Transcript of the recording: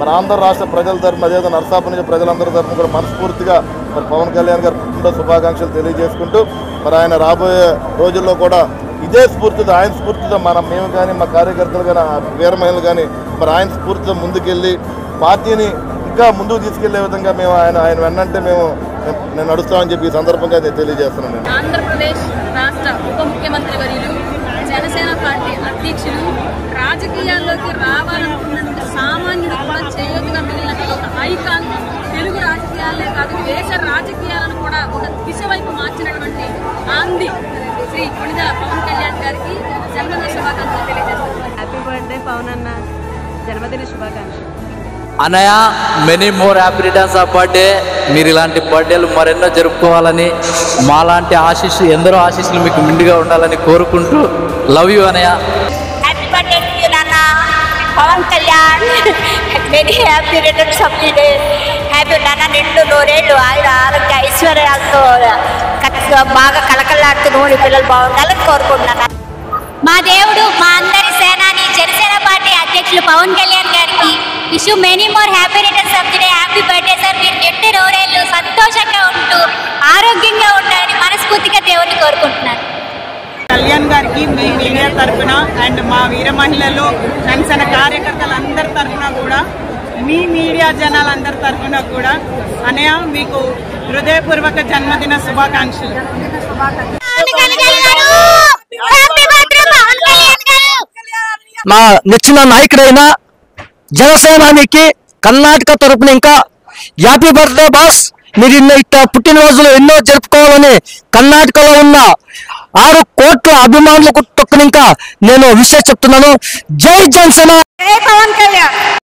మన ఆంధ్ర రాష్ట్ర ప్రజల తరఫున అదేవిధంగా నరసాపురం నుంచి ప్రజలందరి తరఫున కూడా మనస్ఫూర్తిగా మరి పవన్ కళ్యాణ్ గారు పుట్టినరోజు శుభాకాంక్షలు తెలియజేసుకుంటూ మరి ఆయన రాబోయే రోజుల్లో కూడా ఇదే స్ఫూర్తితో ఆయన స్ఫూర్తితో మేము కానీ మా కార్యకర్తలు కానీ వీర మహిళలు కానీ మరి ఆయన స్ఫూర్తితో ముందుకెళ్ళి పార్టీని ఇంకా ముందుకు తీసుకెళ్లే విధంగా మేము ఆయన వెన్నంటే మేము నడుస్తామని చెప్పి ఈ సందర్భంగా తెలియజేస్తున్నాను. ఆంధ్రప్రదేశ్ రాష్ట్ర ఉప ముఖ్యమంత్రి వర్యులు జనసేన పార్టీ అధ్యక్షులు రాజకీయాల్లోకి రావాలనుకున్న సామాన్యుడు కూడా చేయూతగా మిగిలిన ఒక ఐకాన్, తెలుగు రాజకీయాలే కాదు దేశ రాజకీయాలను కూడా ఒక దిశ వైపు మార్చినటువంటి ఆంది శ్రీ కొణిదెల పవన్ కళ్యాణ్ గారికి జన్మదిన శుభాకాంక్షలు తెలియజేస్తున్నారు. హ్యాపీ బర్త్డే పవన్ అన్న, జన్మదిన శుభాకాంక్షలు. అన్నయ్య, many more happy returns of birthday. మీరు ఇలాంటి బర్త్డేలు మరెన్నో జరుపుకోవాలని, మాలాంటి ఎందరో ఆశీస్సులు మీకు మిండిగా ఉండాలని కోరుకుంటూ లవ్ యూ అన్నయ్య. హ్యాపీ బర్త్డే టు యు నాన్న Pawan Kalyan. Many happy returns of the day. Happy నాన్న, నిండు నూరేళ్ళు ఆయన ఆరోగ్య ఐశ్వర్యాలతో బాగా కళకళలాడుతూ నూనె పిల్లలు బాగుండాలని కోరుకుంటున్నాను. మా దేవుడు మా అందరి సేనాని జనసేన పార్టీ అధ్యక్షులు పవన్ కళ్యాణ్ గారికి wish you many more happy returns of the day. Happy birthday sir. మీరు నిండు నూరేళ్ళు సంతోషంగా ఉంటూ ఆరోగ్యంగా ఉండాలని మనస్ఫూర్తిగా దేవుడిని కోరుకుంటున్నాను. కళ్యాణ్ గారికి మీ మీడియా తరఫున అండ్ మా వీర మహిళలు జనసేన కార్యకర్తలందరి తరఫున కూడా, మీ మీడియా జనాలందరి తరఫున కూడా అన్నయ్య మీకు హృదయపూర్వక జన్మదిన శుభాకాంక్షలు. మా నచ్చిన నాయకుడైన జనసేనానికి కర్ణాటక తరపున ఇంకా హ్యాపీ బర్త్డే బాస్. మీరు ఇట్లా పుట్టినరోజులు ఎన్నో జరుపుకోవాలని కర్ణాటకలో ఉన్న 6 కోట్ల అభిమానులకు తొక్కనింకా నేను విషయం చెప్తున్నాను. జై జనసేన.